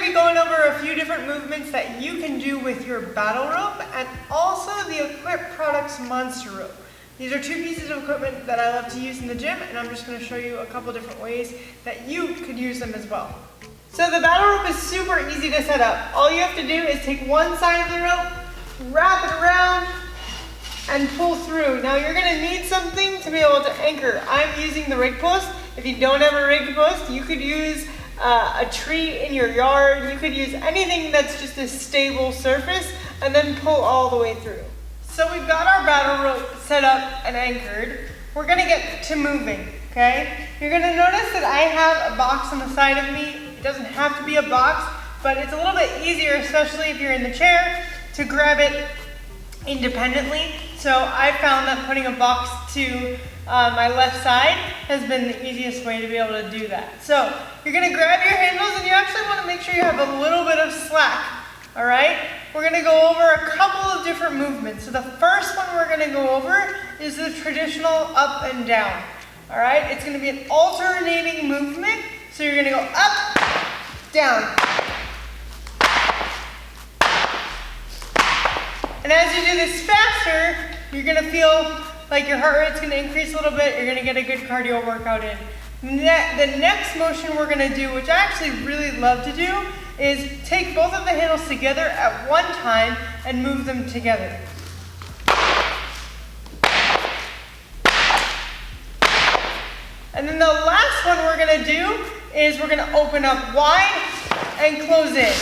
be going over a few different movements that you can do with your battle rope and also the Equip Products Monster Rope. These are two pieces of equipment that I love to use in the gym, and I'm just going to show you a couple different ways that you could use them as well. So the battle rope is super easy to set up. All you have to do is take one side of the rope, wrap it around, and pull through. Now you're going to need something to be able to anchor. I'm using the rig post. If you don't have a rig post, you could use a tree in your yard. You could use anything that's just a stable surface and then pull all the way through. So we've got our battle rope set up and anchored. We're going to get to moving, okay? You're going to notice that I have a box on the side of me. It doesn't have to be a box, but it's a little bit easier, especially if you're in the chair, to grab it independently. So I found that putting a box to my left side has been the easiest way to be able to do that. So you're going to grab your handles and you actually want to make sure you have a little bit of slack. All right? We're going to go over a couple of different movements. So the first one we're going to go over is the traditional up and down. All right? It's going to be an alternating movement. So you're going to go up, down. And as you do this faster, you're going to feel like your heart rate's going to increase a little bit. You're going to get a good cardio workout in. The next motion we're going to do, which I actually really love to do, is take both of the handles together at one time and move them together. And then the last one we're going to do is we're going to open up wide and close in.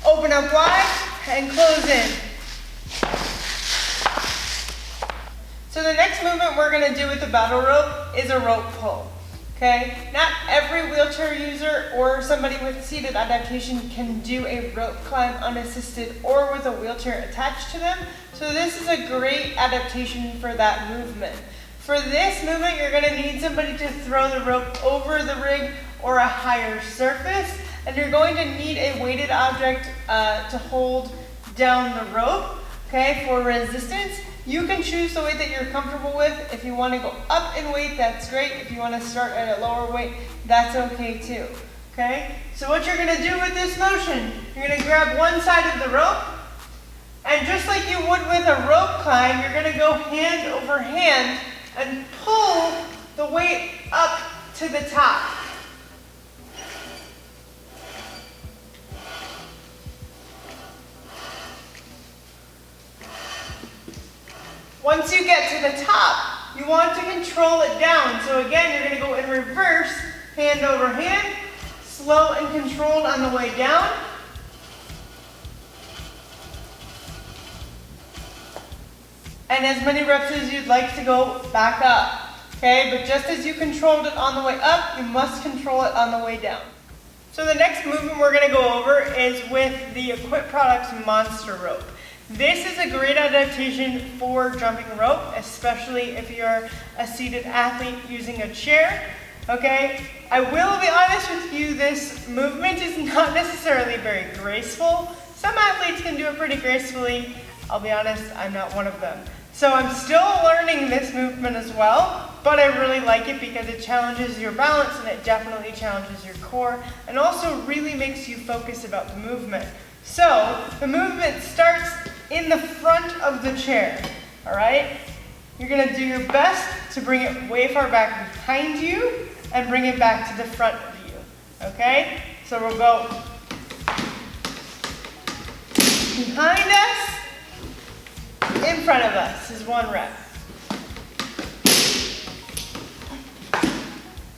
Open up wide and close in. So the next movement we're going to do with the battle rope is a rope pull. Okay? Not every wheelchair user or somebody with seated adaptation can do a rope climb unassisted or with a wheelchair attached to them. So this is a great adaptation for that movement. For this movement, you're going to need somebody to throw the rope over the rig or a higher surface, and you're going to need a weighted object to hold down the rope, okay, for resistance. You can choose the weight that you're comfortable with. If you want to go up in weight, that's great. If you want to start at a lower weight, that's okay too, okay? So what you're going to do with this motion, you're going to grab one side of the rope, and just like you would with a rope climb, you're going to go hand over hand and pull the weight up to the top. Once you get to the top, you want to control it down. So again, you're going to go in reverse, hand over hand, slow and controlled on the way down. And as many reps as you'd like to go back up. Okay, but just as you controlled it on the way up, you must control it on the way down. So the next movement we're going to go over is with the Equip Products Monster Rope. This is a great adaptation for jumping rope, especially if you're a seated athlete using a chair. Okay, I will be honest with you, this movement is not necessarily very graceful. Some athletes can do it pretty gracefully. I'll be honest, I'm not one of them. So I'm still learning this movement as well, but I really like it because it challenges your balance and it definitely challenges your core and also really makes you focus about the movement. So the movement starts in the front of the chair, all right? You're going to do your best to bring it way far back behind you and bring it back to the front of you, okay? So we'll go behind us, in front of us is one rep.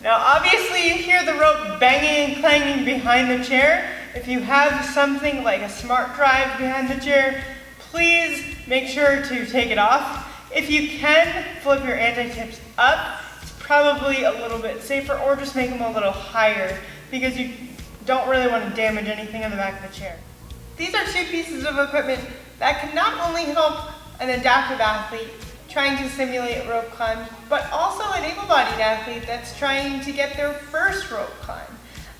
Now obviously you hear the rope banging and clanging behind the chair. If you have something like a smart drive behind the chair, please make sure to take it off. If you can, flip your anti-tips up. It's probably a little bit safer, or just make them a little higher because you don't really want to damage anything on the back of the chair. These are two pieces of equipment that can not only help an adaptive athlete trying to simulate rope climbs, but also an able-bodied athlete that's trying to get their first rope climb.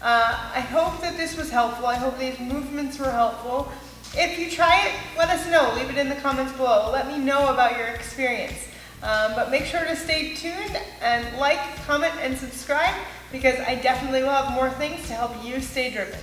I hope that this was helpful. I hope these movements were helpful. If you try it, let us know. Leave it in the comments below. Let me know about your experience. But make sure to stay tuned and like, comment, and subscribe because I definitely will have more things to help you stay driven.